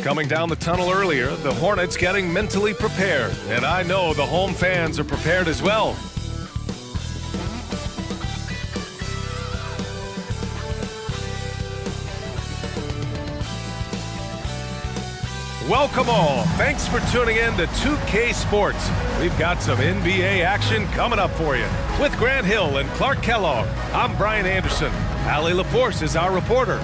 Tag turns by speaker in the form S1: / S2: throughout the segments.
S1: Coming down the tunnel earlier, the Hornets getting mentally prepared. And I know the home fans are prepared as well. Welcome all. Thanks for tuning in to 2K Sports. We've got some NBA action coming up for you. With Grant Hill and Clark Kellogg, I'm Brian Anderson. Allie LaForce is our reporter.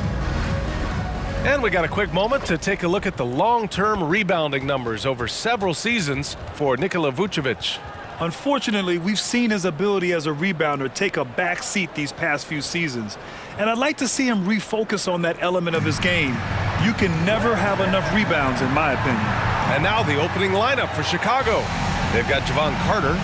S1: And we got a quick moment to take a look at the long-term rebounding numbers over several seasons for Nikola Vucevic.
S2: Unfortunately, we've seen his ability as a rebounder take a back seat these past few seasons. And I'd like to see him refocus on that element of his game. You can never have enough rebounds, in my opinion.
S1: And now the opening lineup for Chicago. They've got Javon Carter,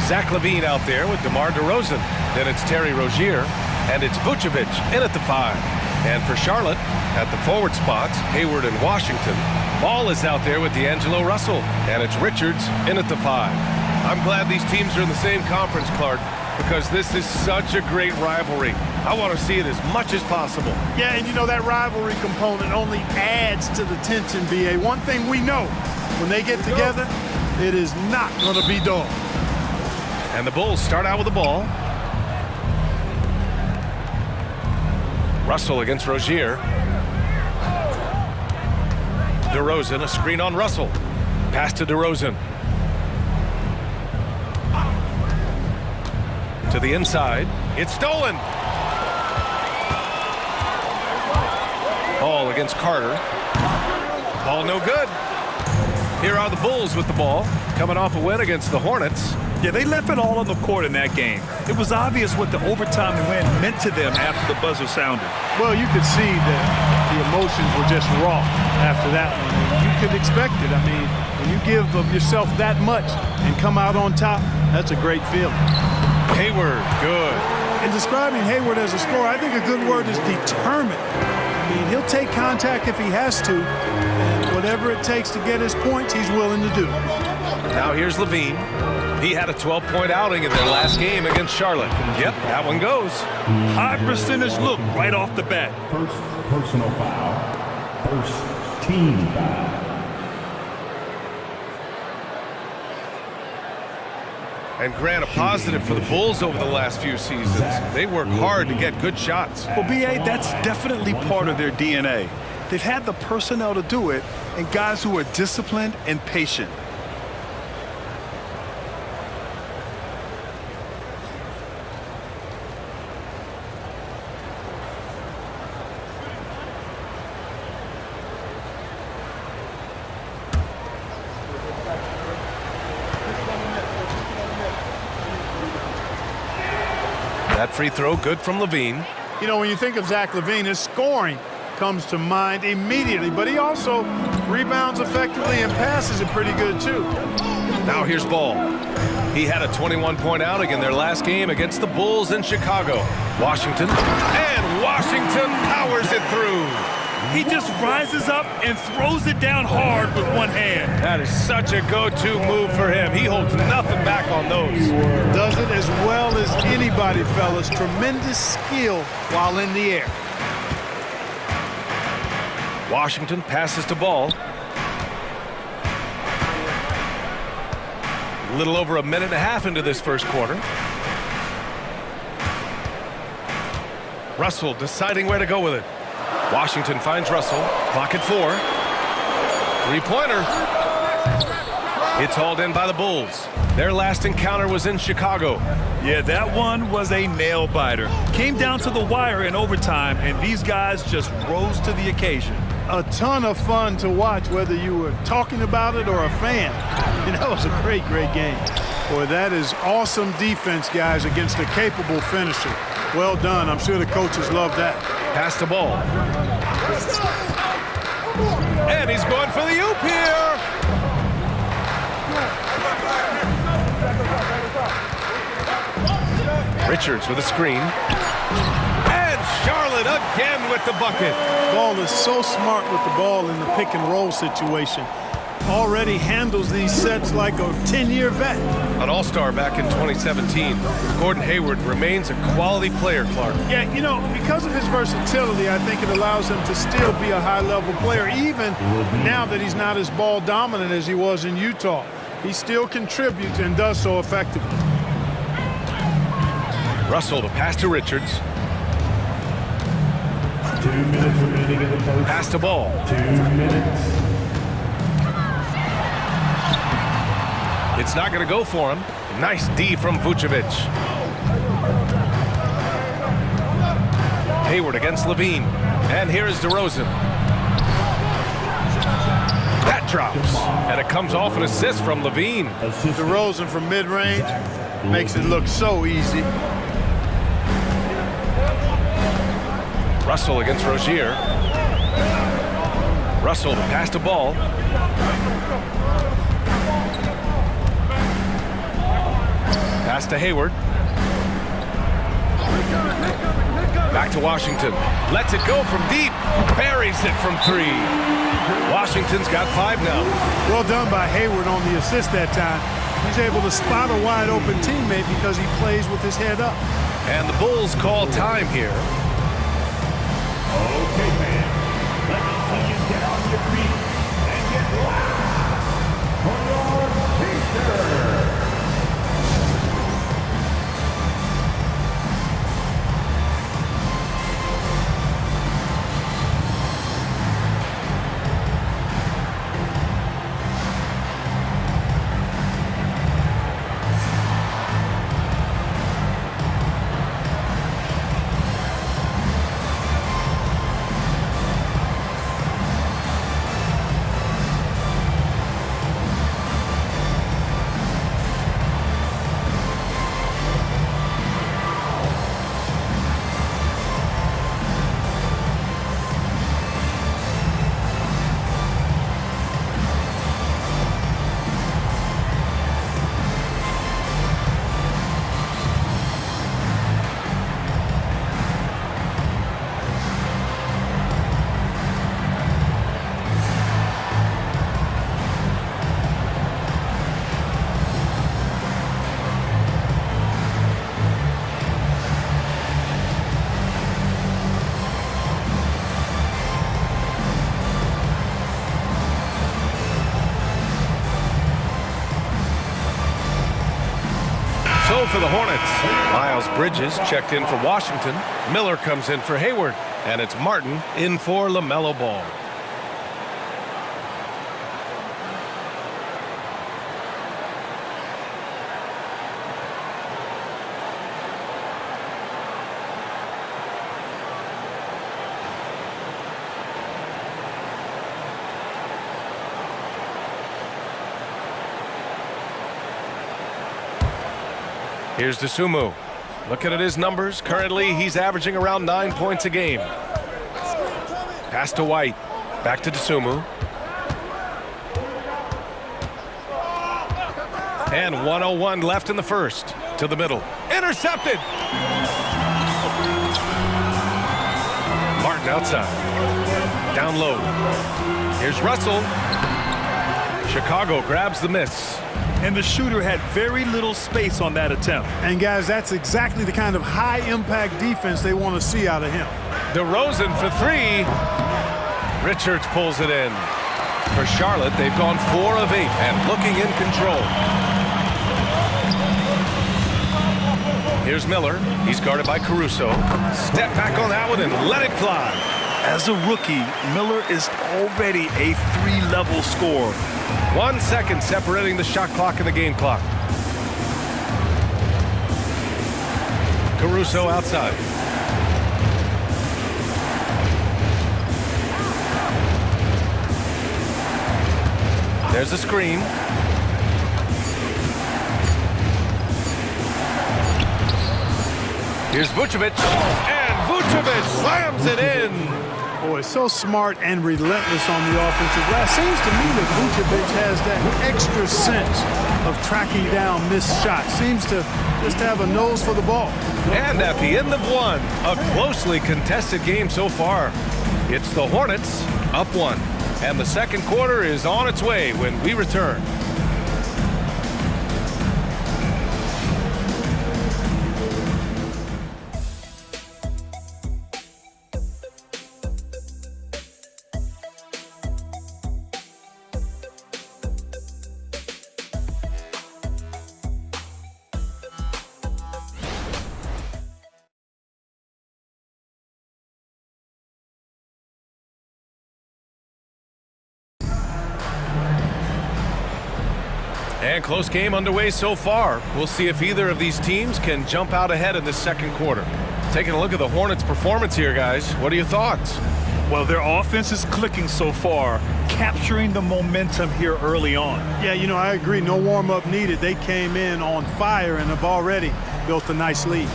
S1: Zach LaVine out there with DeMar DeRozan. Then it's Terry Rozier, and it's Vucevic in at the 5. And for Charlotte, at the forward spots, Hayward and Washington. Ball is out there with D'Angelo Russell, and it's Richards in at the 5. I'm glad these teams are in the same conference, Clark, because this is such a great rivalry. I want to see it as much as possible.
S3: Yeah, and you know that rivalry component only adds to the tension, B.A. One thing we know, when they get together, it is not going to be dull.
S1: And the Bulls start out with the ball. Russell against Rozier. DeRozan, a screen on Russell. Pass to DeRozan. To the inside. It's stolen. Ball against Carter. Ball no good. Here are the Bulls with the ball, coming off a win against the Hornets.
S2: Yeah, they left it all on the court in that game. It was obvious what the overtime win meant to them after the buzzer sounded.
S3: Well, you could see that the emotions were just raw after that one. And you could expect it. I mean, when you give of yourself that much and come out on top, that's a great feeling.
S1: Hayward, good.
S3: In describing Hayward as a scorer, I think a good word is determined. I mean, he'll take contact if he has to, and whatever it takes to get his points, he's willing to do.
S1: Now here's LaVine. He had a 12-point outing in their last game against Charlotte. Yep, that one goes.
S2: High percentage look right off the bat.
S4: First personal foul. First team foul.
S1: And Grant, a positive for the Bulls over the last few seasons. They work hard to get good shots.
S2: Well, B.A., that's definitely part of their DNA. They've had the personnel to do it, and guys who are disciplined and patient.
S1: That free throw good from LaVine.
S3: You know, when you think of Zach LaVine, his scoring comes to mind immediately, but he also rebounds effectively and passes it pretty good, too.
S1: Now here's Ball. He had a 21-point outing in their last game against the Bulls in Chicago. Washington, and Washington powers it through.
S2: He just rises up and throws it down hard with one hand.
S1: That is such a go-to move for him. He holds nothing back on those.
S3: Does it as well as anybody, fellas. Tremendous skill while in the air.
S1: Washington passes to Ball. A little over a minute and a half into this first quarter. Russell deciding where to go with it. Washington finds Russell. Clock at 4. Three-pointer. It's hauled in by the Bulls. Their last encounter was in Chicago.
S2: Yeah, that one was a nail-biter. Came down to the wire in overtime, and these guys just rose to the occasion.
S3: A ton of fun to watch, whether you were talking about it or a fan. And that was a great, great game. Boy, that is awesome defense, guys, against a capable finisher. Well done. I'm sure the coaches love that.
S1: Pass the ball. And he's going for the oop here. Richards with a screen. And Charlotte again with the bucket.
S3: Ball is so smart with the ball in the pick and roll situation. already handles these sets like a 10-year vet.
S1: An all-star back in 2017, Gordon Hayward remains a quality player, Clark.
S3: Yeah, you know, because of his versatility, I think it allows him to still be a high-level player, even now that he's not as ball dominant as he was in Utah. He still contributes and does so effectively.
S1: Russell to pass to Richards.
S4: 2 minutes remaining in the first.
S1: Pass to Ball.
S4: 2 minutes.
S1: It's not going to go for him. Nice D from Vucevic. Hayward against Levine. And here is DeRozan. That drops. And it comes off an assist from Levine.
S3: DeRozan from mid-range makes it look so easy.
S1: Russell against Rozier. Russell to pass to Ball. Pass to Hayward. Back to Washington. Lets it go from deep. Buries it from 3. Washington's got 5 now.
S3: Well done by Hayward on the assist that time. He's able to spot a wide open teammate because he plays with his head up.
S1: And the Bulls call time here.
S4: Okay, man. Let me see you get on your feet and get loud for your Pacers.
S1: So for the Hornets, Miles Bridges checked in for Washington. Miller comes in for Hayward. And it's Martin in for LaMelo Ball. Here's DeSumo. Looking at his numbers, currently he's averaging around 9 points a game. Pass to White. Back to DeSumo. And 1:01 left in the first. To the middle. Intercepted! Martin outside. Down low. Here's Russell. Chicago grabs the miss.
S2: And the shooter had very little space on that attempt.
S3: And guys, that's exactly the kind of high-impact defense they want to see out of him.
S1: DeRozan for 3. Richards pulls it in. For Charlotte, they've gone 4 of 8 and looking in control. Here's Miller. He's guarded by Caruso. Step back on that one and let it fly.
S2: As a rookie, Miller is already a 3-level scorer.
S1: 1 second separating the shot clock and the game clock. Caruso outside. There's a screen. Here's Vucevic. And Vucevic slams it in.
S3: Boy, so smart and relentless on the offensive glass. Seems to me that Vucevic has that extra sense of tracking down missed shots. Seems to just have a nose for the ball.
S1: And at the end of 1, a closely contested game so far. It's the Hornets up 1. And the second quarter is on its way when we return. And close game underway so far. We'll see if either of these teams can jump out ahead in the second quarter. Taking a look at the Hornets' performance here, guys. What are your thoughts?
S2: Well, their offense is clicking so far, capturing the momentum here early on.
S3: Yeah, you know, I agree. No warm-up needed. They came in on fire and have already built a nice lead.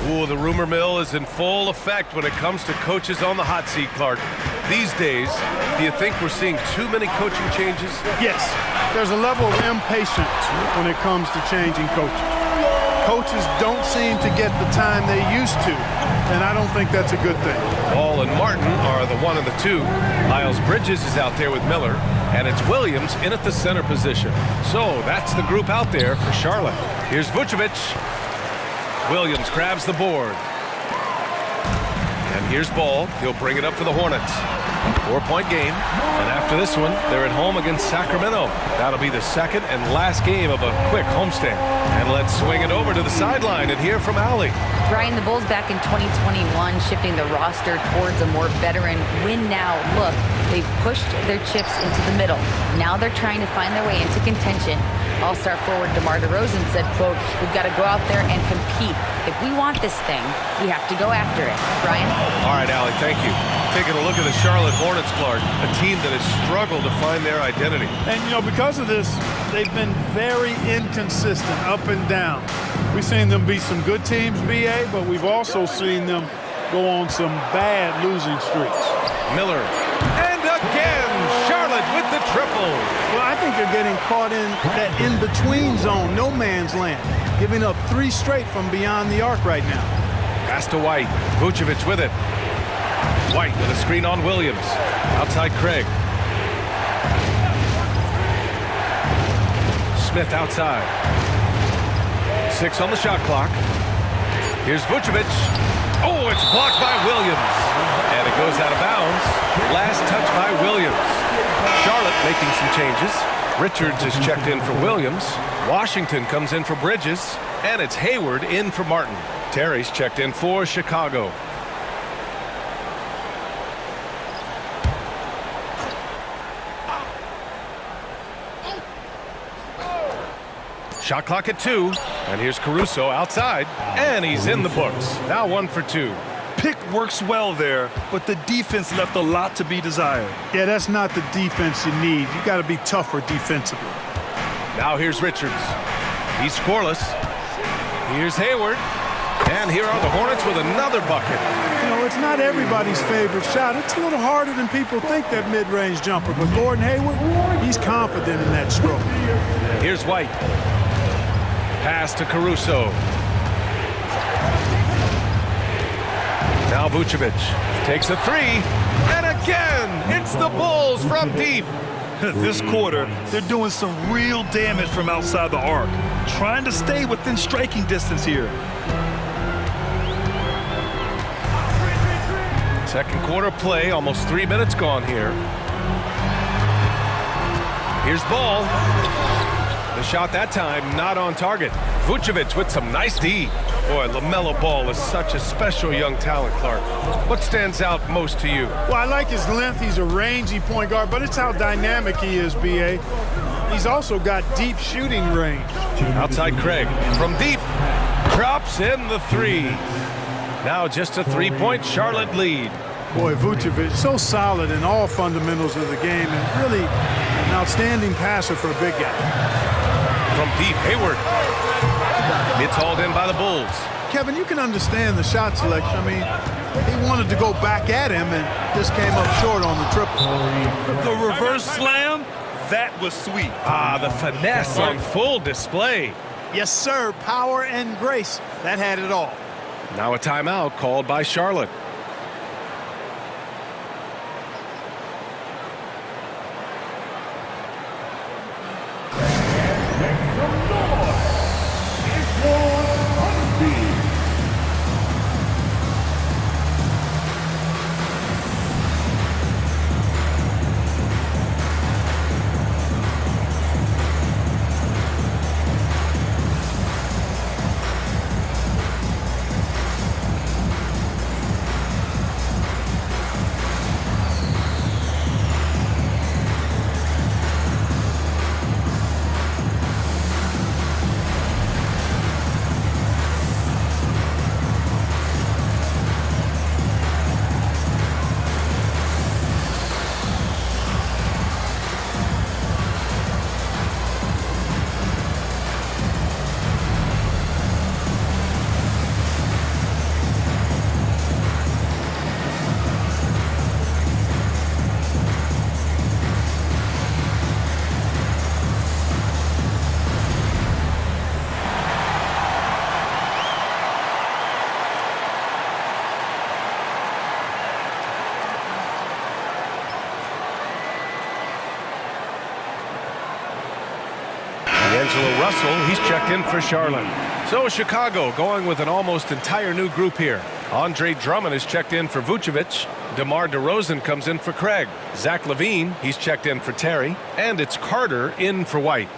S1: Ooh, the rumor mill is in full effect when it comes to coaches on the hot seat, Clark. These days, do you think we're seeing too many coaching changes?
S3: Yes, there's a level of impatience when it comes to changing coaches. Coaches don't seem to get the time they used to, and I don't think that's a good thing.
S1: Ball and Martin are the 1 and the 2. Miles Bridges is out there with Miller, and it's Williams in at the center position. So that's the group out there for Charlotte. Here's Vucevic. Williams grabs the board. And here's Ball. He'll bring it up for the Hornets. 4-point game. And after this one, they're at home against Sacramento. That'll be the second and last game of a quick homestand. And let's swing it over to the sideline and hear from Allie.
S5: Brian, the Bulls back in 2021 shifting the roster towards a more veteran win-now look. They've pushed their chips into the middle. Now they're trying to find their way into contention. All-star forward DeMar DeRozan said, quote, "We've got to go out there and compete. If we want this thing, we have to go after it." Brian?
S1: All right, Allie, thank you. Taking a look at the Charlotte Hornets, Clark, a team that has struggled to find their identity.
S3: And, you know, because of this, they've been very inconsistent, up and down. We've seen them beat some good teams, BA, but we've also seen them go on some bad losing streaks.
S1: Miller. And again, Charlotte with the triple.
S3: Well, I think they're getting caught in that in-between zone, no man's land, giving up 3 straight from beyond the arc right now.
S1: Pass to White. Vucevic with it. White with a screen on Williams. Outside Craig. Smith outside. 6 on the shot clock. Here's Vucevic. Oh, it's blocked by Williams. And it goes out of bounds. Last touch by Williams. Charlotte making some changes. Richards is checked in for Williams. Washington comes in for Bridges. And it's Hayward in for Martin. Terry's checked in for Chicago. Shot clock at 2. And here's Caruso outside. And he's in the books. Now 1 for 2.
S2: Pick works well there, but the defense left a lot to be desired.
S3: Yeah, that's not the defense you need. You got to be tougher defensively.
S1: Now here's Richards. He's scoreless. Here's Hayward. And here are the Hornets with another bucket.
S3: You know, it's not everybody's favorite shot. It's a little harder than people think, that mid-range jumper. But Gordon Hayward, he's confident in that stroke.
S1: Here's White. Pass to Caruso. Now Vucevic takes a 3. And again, it's the Bulls from deep.
S2: This quarter, they're doing some real damage from outside the arc, trying to stay within striking distance here.
S1: Second quarter play, almost 3 minutes gone here. Here's Ball. The shot that time not on target. Vucevic with some nice D. Boy, LaMelo Ball is such a special young talent, Clark. What stands out most to you?
S3: Well, I like his length. He's a rangy point guard, but it's how dynamic he is, B.A. He's also got deep shooting range.
S1: Outside Craig. From deep. Drops in the 3. Now just a 3-point Charlotte lead.
S3: Boy, Vucevic, so solid in all fundamentals of the game and really an outstanding passer for a big guy.
S1: From deep, Hayward. It's hauled in by the Bulls.
S3: Kevin, you can understand the shot selection. I mean, he wanted to go back at him and just came up short on the triple.
S2: The reverse slam, that was sweet.
S1: Ah, the finesse on full display.
S3: Yes, sir. Power and grace. That had it all.
S1: Now a timeout called by Charlotte. D'Angelo Russell, he's checked in for Charlotte. So Chicago going with an almost entire new group here. Andre Drummond is checked in for Vucevic. DeMar DeRozan comes in for Craig. Zach LaVine, he's checked in for Terry. And it's Carter in for White.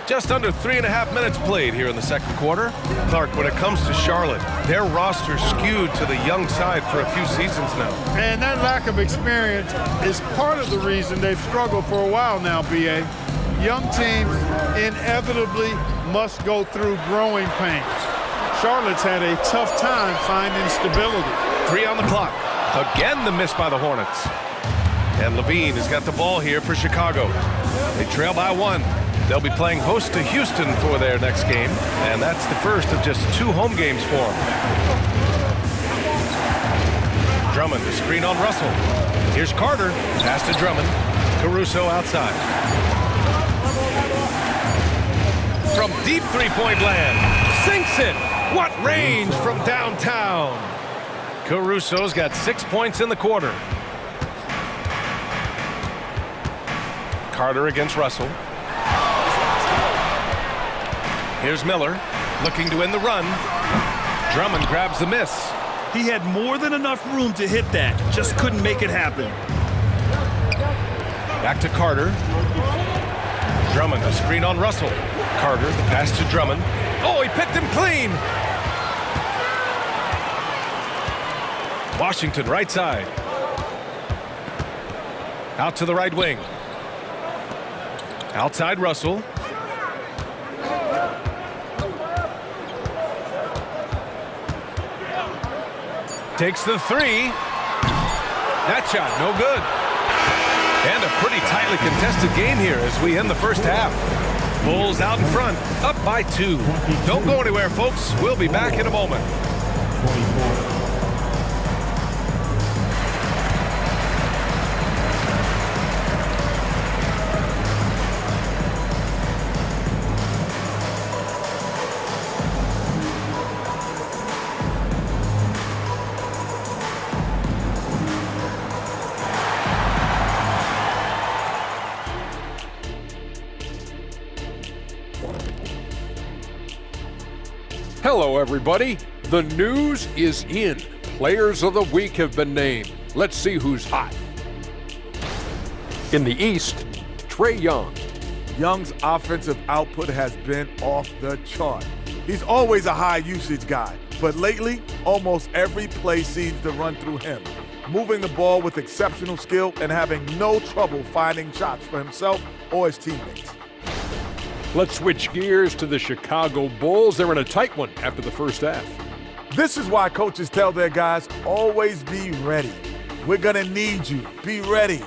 S1: Just under 3.5 minutes played here in the second quarter. Clark, when it comes to Charlotte, their roster skewed to the young side for a few seasons now.
S3: And that lack of experience is part of the reason they've struggled for a while now, B.A. Young teams inevitably must go through growing pains. Charlotte's had a tough time finding stability.
S1: 3 on the clock. Again, the miss by the Hornets. And LaVine has got the ball here for Chicago. They trail by 1. They'll be playing host to Houston for their next game, and that's the first of just 2 home games for them. Drummond to screen on Russell. Here's Carter. Pass to Drummond. Caruso outside. From deep three-point land. Sinks it. What range from downtown. Caruso's got 6 points in the quarter. Carter against Russell. Here's Miller, looking to end the run. Drummond grabs the miss.
S2: He had more than enough room to hit that, just couldn't make it happen.
S1: Back to Carter. Drummond, a screen on Russell. Carter, the pass to Drummond. Oh, he picked him clean. Washington, right side. Out to the right wing. Outside Russell. Takes the 3. That shot, no good. And a pretty tightly contested game here as we end the first half. Bulls out in front, up by 2. Don't go anywhere, folks. We'll be back in a moment.
S4: 24.
S6: Hello, everybody. The news is in. Players of the week have been named. Let's see who's hot. In the East, Trae Young.
S7: Young's offensive output has been off the chart. He's always a high usage guy, but lately, almost every play seems to run through him, moving the ball with exceptional skill and having no trouble finding shots for himself or his teammates.
S6: Let's switch gears to the Chicago Bulls. They're in a tight one after the first half.
S7: This is why coaches tell their guys, always be ready. We're going to need you. Be ready.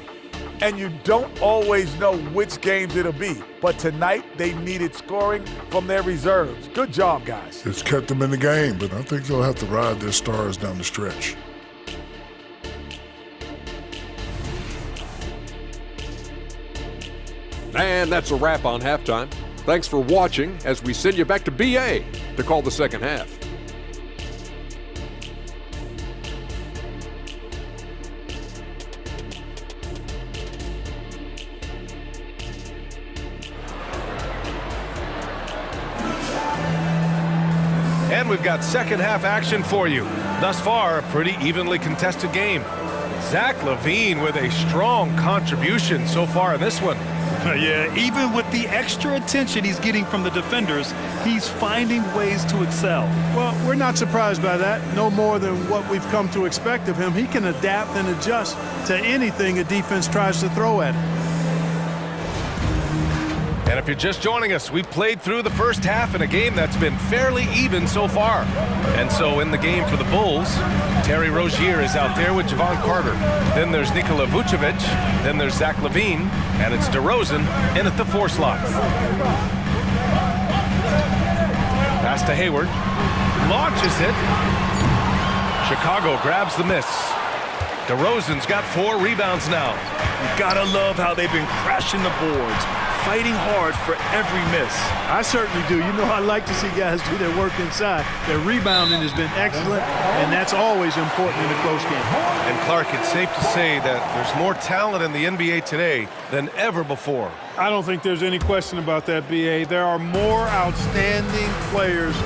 S7: And you don't always know which games it'll be, but tonight they needed scoring from their reserves. Good job, guys.
S8: It's kept them in the game, but I think they'll have to ride their stars down the stretch.
S6: And that's a wrap on halftime. Thanks for watching as we send you back to BA to call the second half.
S1: And we've got second half action for you. Thus far, a pretty evenly contested game. Zach LaVine with a strong contribution so far in this one.
S2: Yeah, even with the extra attention he's getting from the defenders, he's finding ways to excel.
S3: Well, we're not surprised by that. No more than what we've come to expect of him. He can adapt and adjust to anything a defense tries to throw at him.
S1: And if you're just joining us, we played through the first half in a game that's been fairly even so far. And so in the game for the Bulls, Terry Rozier is out there with Jevon Carter. Then there's Nikola Vucevic. Then there's Zach LaVine. And it's DeRozan in at the 4 slot. Pass to Hayward. Launches it. Chicago grabs the miss. DeRozan's got 4 rebounds now.
S2: You gotta love how they've been crashing the boards, fighting hard for every miss.
S3: I certainly do. You know, I like to see guys do their work inside. Their rebounding has been excellent, and that's always important in a close game.
S1: And Clark, it's safe to say that there's more talent in the NBA today than ever before.
S3: I don't think there's any question about that, B.A. There are more outstanding players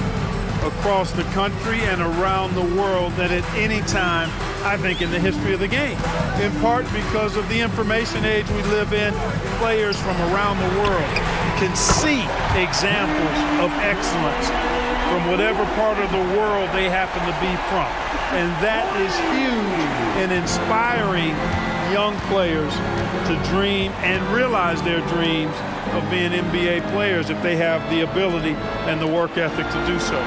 S3: across the country and around the world than at any time, I think, in the history of the game. In part because of the information age we live in, players from around the world can see examples of excellence from whatever part of the world they happen to be from. And that is huge in inspiring young players to dream and realize their dreams of being NBA players if they have the ability and the work ethic to do so.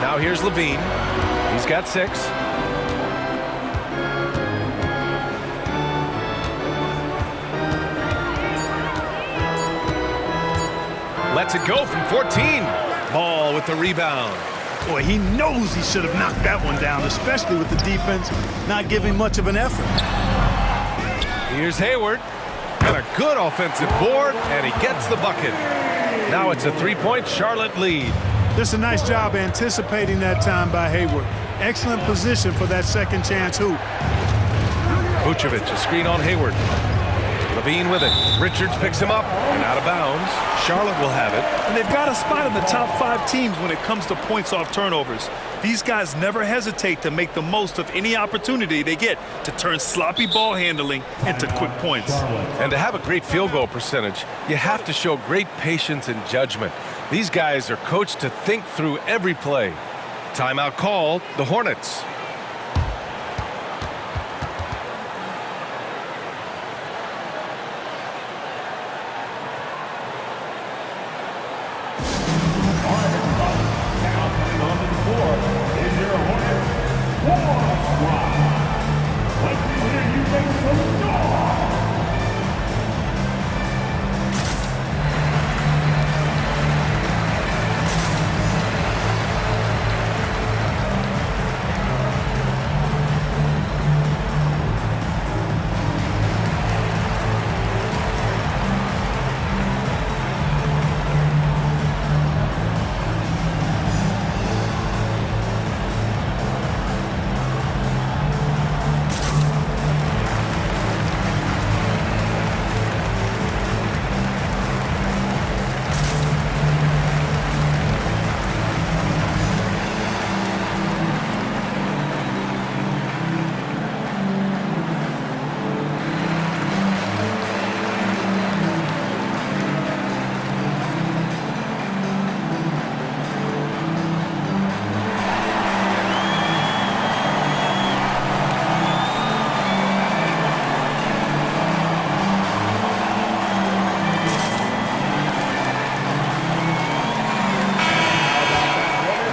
S1: Now here's Levine. He's got 6. Lets it go from 14. Ball with the rebound.
S3: Boy, he knows he should have knocked that one down, especially with the defense not giving much of an effort.
S1: Here's Hayward. And a good offensive board, and he gets the bucket. Now it's a 3-point Charlotte lead.
S3: This is a nice job anticipating that time by Hayward. Excellent position for that second chance hoop.
S1: Vucevic, a screen on Hayward. Levine with it. Richards picks him up and out of bounds. Charlotte will have it.
S2: And they've got a spot in the top 5 teams when it comes to points off turnovers. These guys never hesitate to make the most of any opportunity they get to turn sloppy ball handling into quick points.
S1: And to have a great field goal percentage, you have to show great patience and judgment. These guys are coached to think through every play. Timeout called, the Hornets.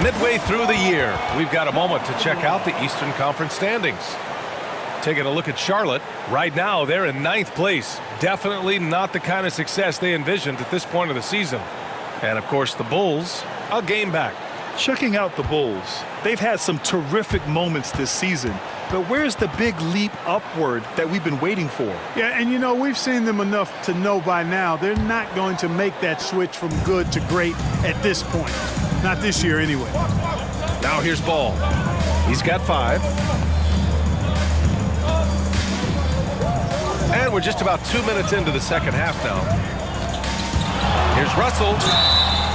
S1: Midway through the year, we've got a moment to check out the Eastern Conference standings. Taking a look at Charlotte, right now they're in 9th place. Definitely not the kind of success they envisioned at this point of the season. And of course the Bulls, a game back.
S2: Checking out the Bulls, they've had some terrific moments this season, but where's the big leap upward that we've been waiting for?
S3: Yeah, and you know, we've seen them enough to know by now they're not going to make that switch from good to great at this point. Not this year anyway.
S1: Now here's Ball. He's got 5. And we're just about 2 minutes into the second half now. Here's Russell.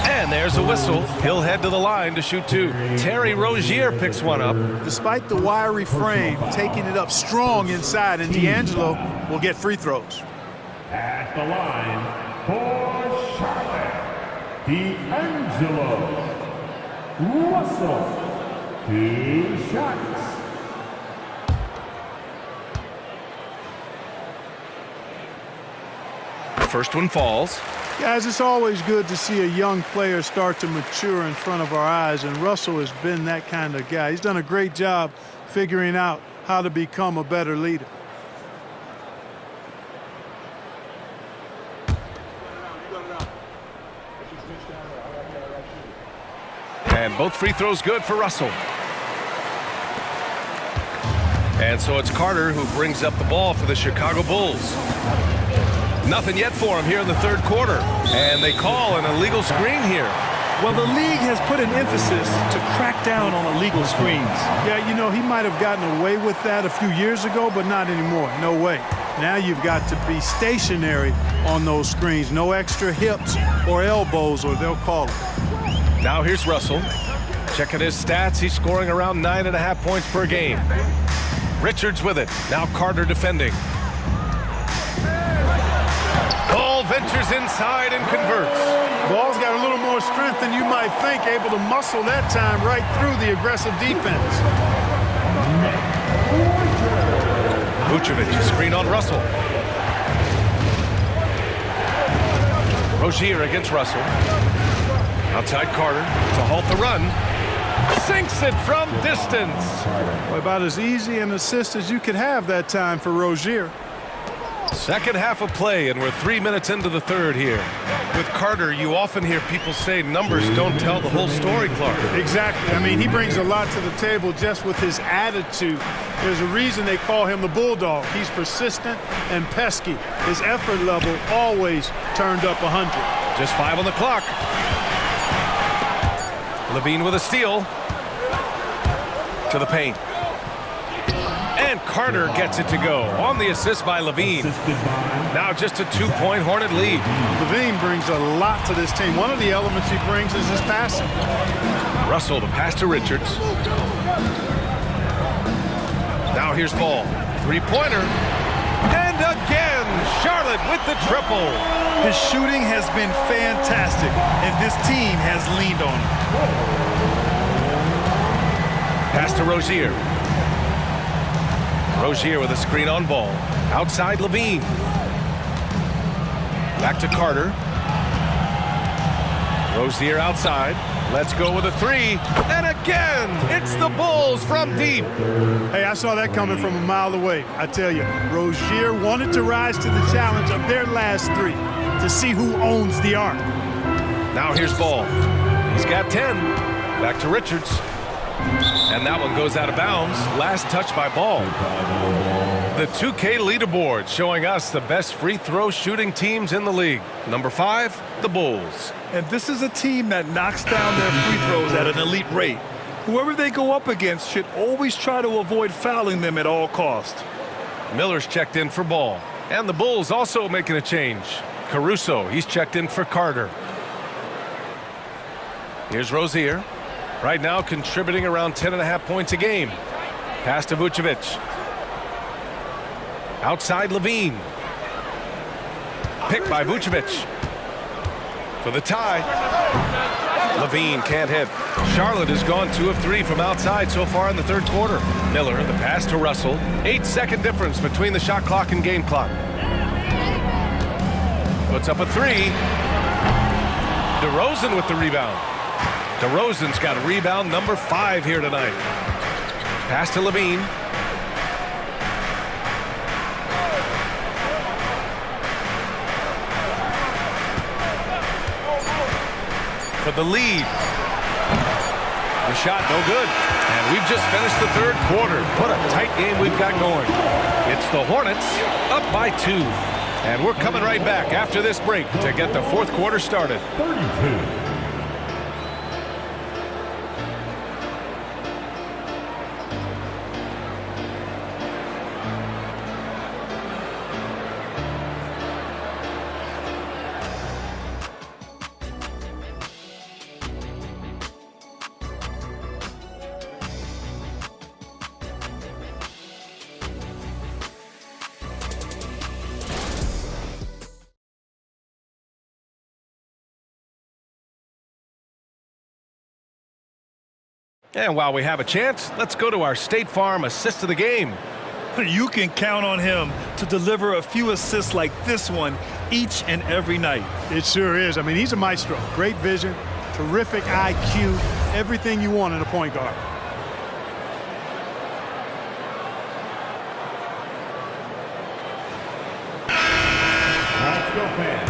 S1: And there's a whistle. He'll head to the line to shoot 2. Terry Rozier picks one up.
S3: Despite the wiry frame, taking it up strong inside, and D'Angelo will get free throws.
S4: At the line for Charlotte, D'Angelo Russell. 2 shots.
S1: First one falls.
S3: Guys, it's always good to see a young player start to mature in front of our eyes, and Russell has been that kind of guy. He's done a great job figuring out how to become a better leader.
S1: And both free throws good for Russell. And so it's Carter who brings up the ball for the Chicago Bulls. Nothing yet for him here in the third quarter. And they call an illegal screen here.
S2: Well, the league has put an emphasis to crack down on illegal screens.
S3: Yeah, you know, he might have gotten away with that a few years ago, but not anymore. No way. Now you've got to be stationary on those screens. No extra hips or elbows, or they'll call it.
S1: Now here's Russell. Checking his stats, he's scoring around 9.5 points per game. Richards with it. Now Carter defending. Ball ventures inside and converts.
S3: Ball's got a little more strength than you might think, able to muscle that time right through the aggressive defense.
S1: Vucevic, screen on Russell. Rozier against Russell. Outside Carter to halt the run. Sinks it from distance.
S3: Well, about as easy an assist as you could have that time for Rozier.
S1: Second half of play, and we're 3 minutes into the third here. With Carter, you often hear people say numbers don't tell the whole story, Clark.
S3: Exactly. I mean, he brings a lot to the table just with his attitude. There's a reason they call him the Bulldog. He's persistent and pesky. His effort level always turned up 100.
S1: Just 5 on the clock. Levine with a steal. To the paint. And Carter gets it to go on the assist by Levine. Now just a 2-point Hornet lead.
S3: Levine brings a lot to this team. One of the elements he brings is his passing.
S1: Russell to pass to Richards. Now here's Ball. Three-pointer. And again, Charlotte with the triple.
S2: His shooting has been fantastic, and this team has leaned on him.
S1: Pass to Rozier. Rozier with a screen on Ball. Outside Levine. Back to Carter. Rozier outside. Let's go with a three. And again, it's the Bulls from deep.
S3: Hey, I saw that coming from a mile away. I tell you, Rozier wanted to rise to the challenge of their last three to see who owns the arc.
S1: Now here's Ball. He's got 10. Back to Richards. And that one goes out of bounds. Last touch by Ball. The 2K leaderboard showing us the best free throw shooting teams in the league. Number 5, the Bulls.
S2: And this is a team that knocks down their free throws at an elite rate. Whoever they go up against should always try to avoid fouling them at all costs.
S1: Miller's checked in for Ball. And the Bulls also making a change. Caruso, he's checked in for Carter. Here's Rozier. Right now contributing around 10.5 points a game. Pass to Vucevic. Outside Levine. Picked by Vucevic. For the tie. Levine can't hit. Charlotte has gone 2 of 3 from outside so far in the third quarter. Miller, the pass to Russell. 8-second difference between the shot clock and game clock. Puts up a 3. DeRozan with the rebound. DeRozan's got rebound number 5 here tonight. Pass to Levine. For the lead. The shot no good. And we've just finished the third quarter. What a tight game we've got going. It's the Hornets up by 2. And we're coming right back after this break to get the fourth quarter started.
S4: 32.
S1: And while we have a chance, let's go to our State Farm assist of the game.
S2: You can count on him to deliver a few assists like this one each and every night.
S3: It sure is. I mean, he's a maestro. Great vision, terrific IQ, everything you want in a point guard.
S4: Let's go, fans.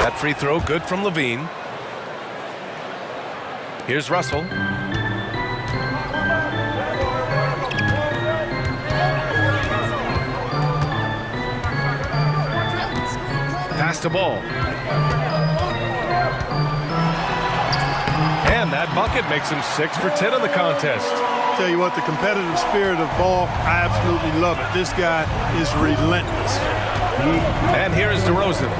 S1: That free throw good from Levine. Here's Russell. Pass the ball. And that bucket makes him 6 for 10 in the contest.
S3: Tell you what, the competitive spirit of ball, I absolutely love it. This guy is relentless.
S1: And here is DeRozan.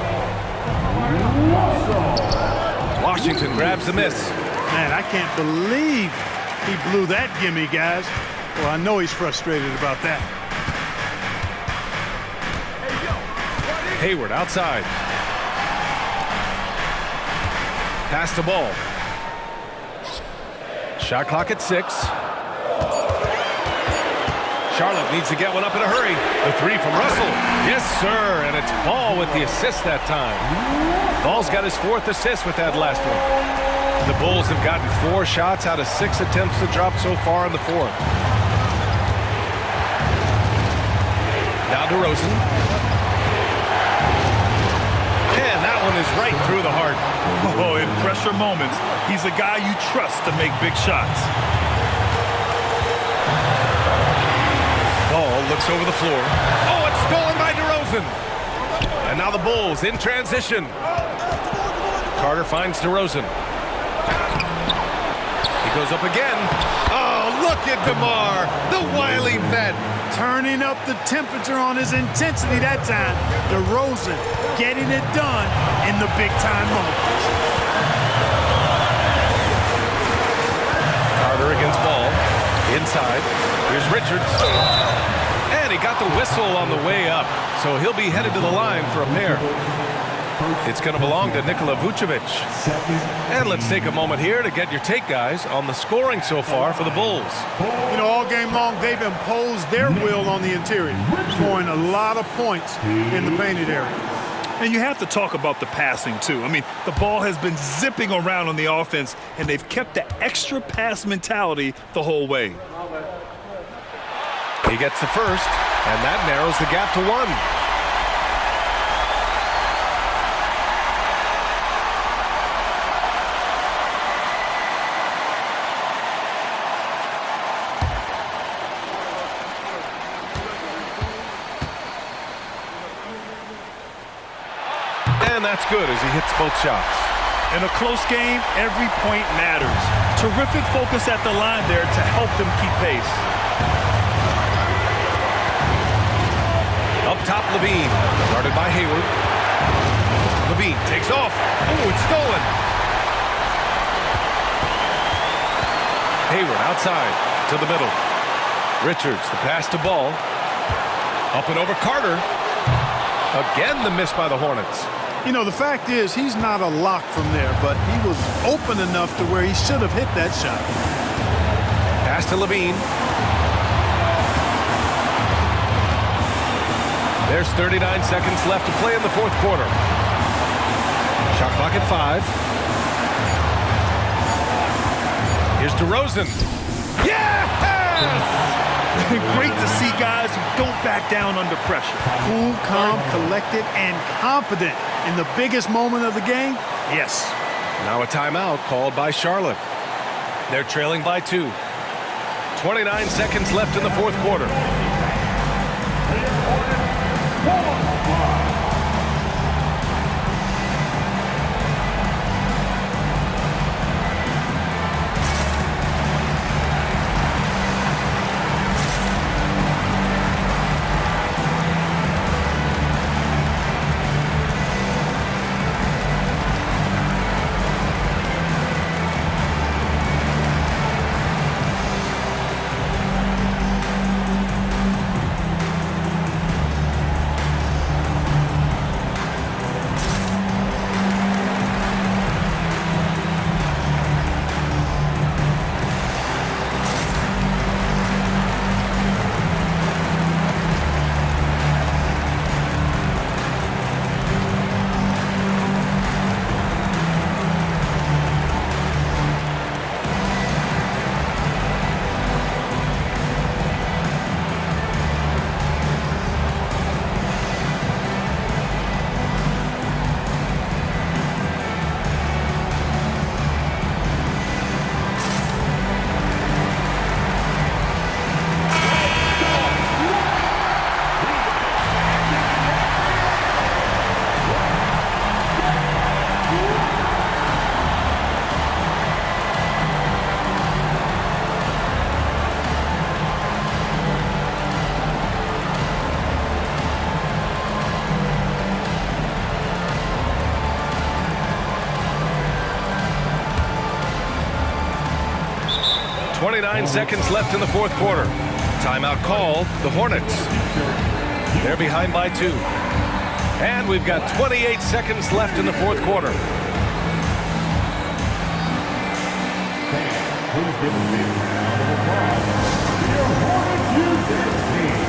S1: Washington grabs the miss.
S3: Man, I can't believe he blew that gimme, guys. Well, I know he's frustrated about that.
S1: Hayward outside. Pass the ball. Shot clock at 6. Charlotte needs to get one up in a hurry. The three from Russell. Yes, sir. And it's Ball with the assist that time. Ball's got his 4th assist with that last one. The Bulls have gotten 4 shots out of 6 attempts to drop so far in the 4th. Now DeRozan. And that one is right through the heart.
S2: Oh, in pressure moments, he's a guy you trust to make big shots.
S1: Ball looks over the floor. Oh, it's stolen by DeRozan. And now the Bulls in transition. Carter finds DeRozan. He goes up again. Oh, look at DeMar, the wily vet.
S3: Turning up the temperature on his intensity that time. DeRozan getting it done in the big-time moments.
S1: Carter against Ball. Inside. Here's Richards. And he got the whistle on the way up, so he'll be headed to the line for a pair. It's going to belong to Nikola Vucevic. And let's take a moment here to get your take, guys, on the scoring so far for the Bulls.
S3: You know, all game long, they've imposed their will on the interior, scoring a lot of points in the painted area.
S2: And you have to talk about the passing, too. I mean, the ball has been zipping around on the offense, and they've kept the extra pass mentality the whole way.
S1: He gets the first, and that narrows the gap to 1. And that's good as he hits both shots.
S2: In a close game, every point matters. Terrific focus at the line there to help them keep pace.
S1: Up top, Levine, guarded by Hayward. Levine takes off. Oh, it's stolen. Hayward outside to the middle. Richards, the pass to Ball. Up and over Carter. Again, the miss by the Hornets.
S3: You know, the fact is, he's not a lock from there, but he was open enough to where he should have hit that shot.
S1: Pass to Levine. There's 39 seconds left to play in the 4th quarter. Shot clock at 5. Here's DeRozan. Yes!
S2: Great to see guys who don't back down under pressure.
S3: Cool, calm, collected, and confident in the biggest moment of the game. Yes.
S1: Now a timeout called by Charlotte. They're trailing by 2. 29 seconds left in the 4th quarter. 29 seconds left in the fourth quarter. Timeout called, the Hornets. They're behind by 2. And we've got 28 seconds left in the fourth quarter.
S4: Please give a big round of applause to your Hornets user team.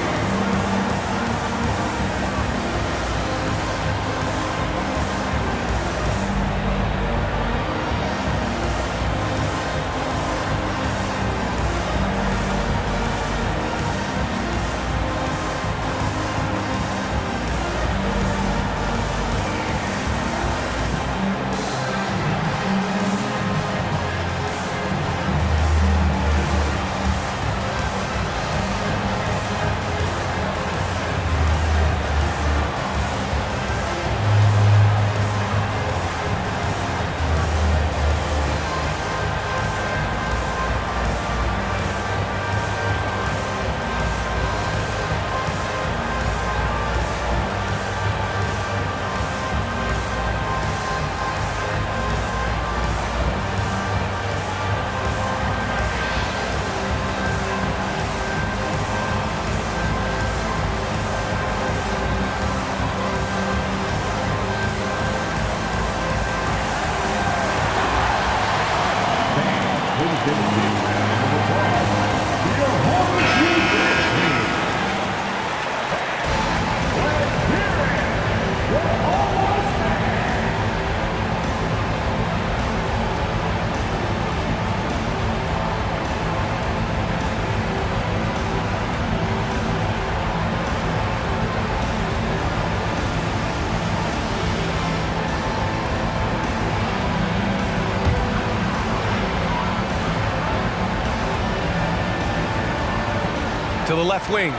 S1: To the left wing.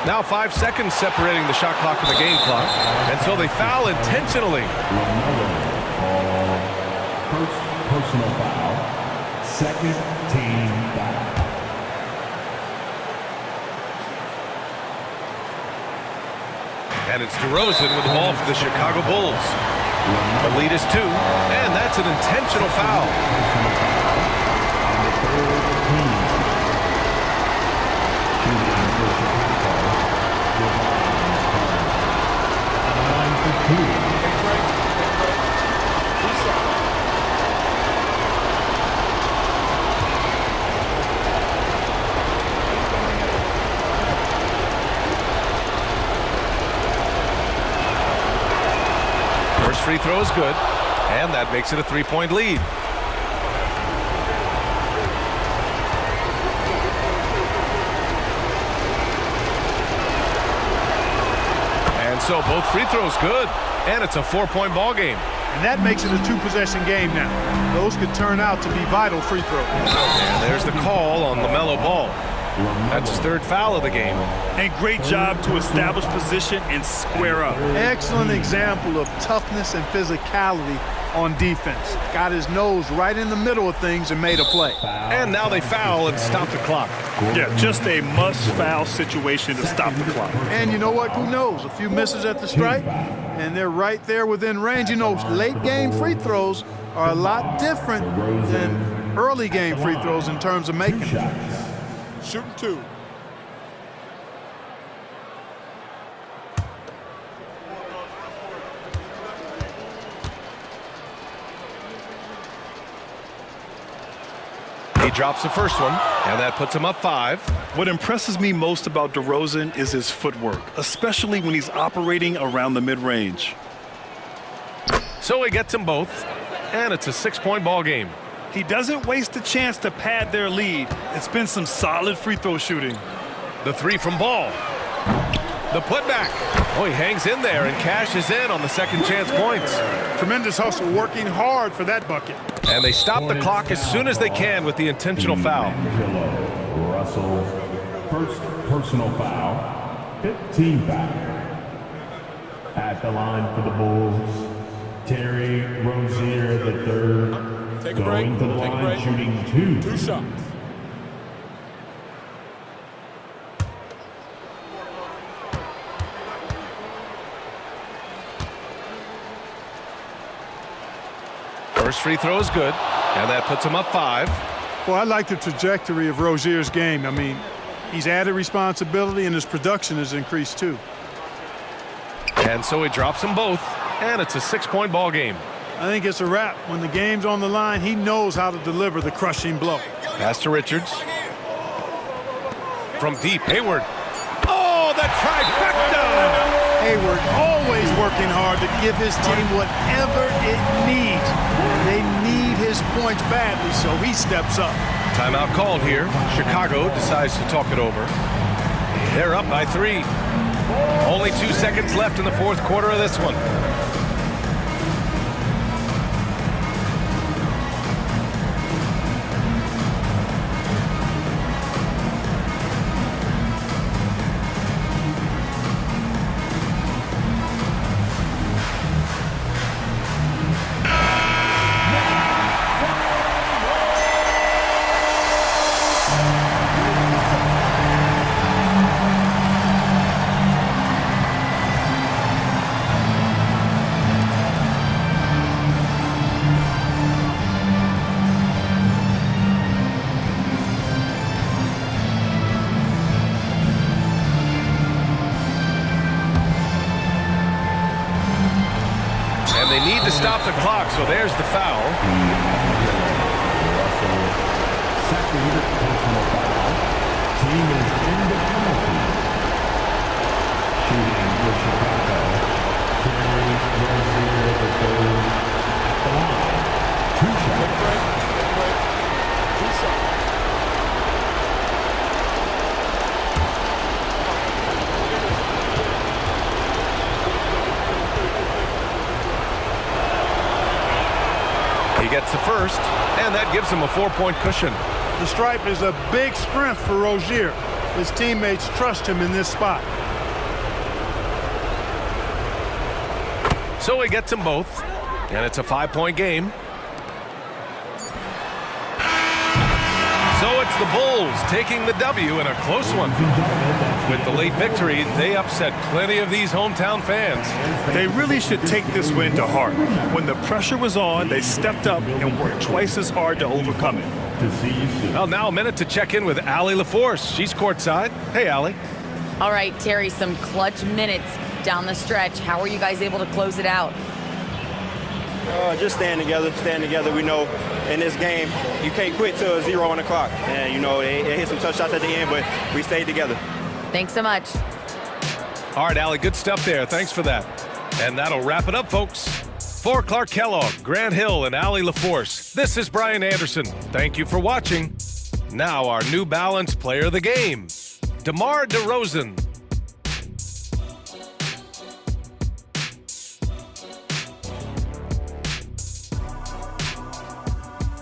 S1: Now 5 seconds separating the shot clock and the game clock. And so they foul intentionally.
S4: First personal foul. Second team foul.
S1: And it's DeRozan with the ball for the Chicago Bulls. The lead is 2, and that's an intentional foul. First free throw is good, and that makes it a 3-point lead. And so both free throws good, and it's a 4-point ball game.
S3: And that makes it a 2-possession game now. Those could turn out to be vital free throws.
S1: And there's the call on LaMelo Ball. That's his 3rd foul of the game.
S2: And great job to establish position and square up.
S3: Excellent example of toughness and physicality on defense. Got his nose right in the middle of things and made a play.
S1: And now they foul and stop the clock.
S2: Yeah, just a must-foul situation to stop the clock.
S3: And you know what? Who knows? A few misses at the stripe, and they're right there within range. You know, late-game free throws are a lot different than early-game free throws in terms of making them.
S7: Shooting 2.
S1: He drops the first one, and that puts him up 5.
S2: What impresses me most about DeRozan is his footwork, especially when he's operating around the mid-range.
S1: So he gets them both, and it's a 6-point ball game.
S2: He doesn't waste a chance to pad their lead. It's been some solid free throw shooting.
S1: The 3 from Ball. The putback. Oh, he hangs in there and cashes in on the second chance points.
S3: Tremendous hustle, working hard for that bucket.
S1: And they stop the clock as soon as they can with the intentional foul.
S4: Russell, first personal foul, 15 foul. At the line for the Bulls, Terry Rozier III. Going to the line, shooting 2 shots.
S1: First free throw is good, and that puts him up 5.
S3: Well, I like the trajectory of Rozier's game. I mean, he's added responsibility and his production has increased too.
S1: And so he drops them both, and it's a 6-point ball game.
S3: I think it's a wrap. When the game's on the line, he knows how to deliver the crushing blow.
S1: Pass to Richards. From deep, Hayward. Oh, the trifecta!
S3: Hayward always working hard to give his team whatever it needs. They need his points badly, so he steps up.
S1: Timeout called here. Chicago decides to talk it over. They're up by 3. Only 2 seconds left in the fourth quarter of this one. They need to stop the clock, so there's the foul.
S4: Second personal foul. Team is in the penalty. Shooting for Chicago. Terry Rozier, the third at the line. 2 shots.
S1: He gets the first, and that gives him a 4-point cushion.
S3: The stripe is a big strength for Rozier. His teammates trust him in this spot.
S1: So he gets them both, and it's a 5-point game. So it's the Bulls taking the W in a close one. With the late victory, they upset plenty of these hometown fans.
S2: They really should take this win to heart. When the pressure was on, they stepped up and worked twice as hard to overcome it.
S1: Well, now a minute to check in with Allie LaForce. She's courtside. Hey, Allie.
S5: All right, Terry, some clutch minutes down the stretch. How are you guys able to close it out?
S9: Just staying together. We know in this game, you can't quit till 0 on the clock. And, you know, they hit some tough shots at the end, but we stayed together.
S5: Thanks so much.
S1: All right, Allie, good stuff there. Thanks for that. And that'll wrap it up, folks. For Clark Kellogg, Grant Hill, and Allie LaForce, this is Brian Anderson. Thank you for watching. Now our New Balance Player of the Game, DeMar DeRozan.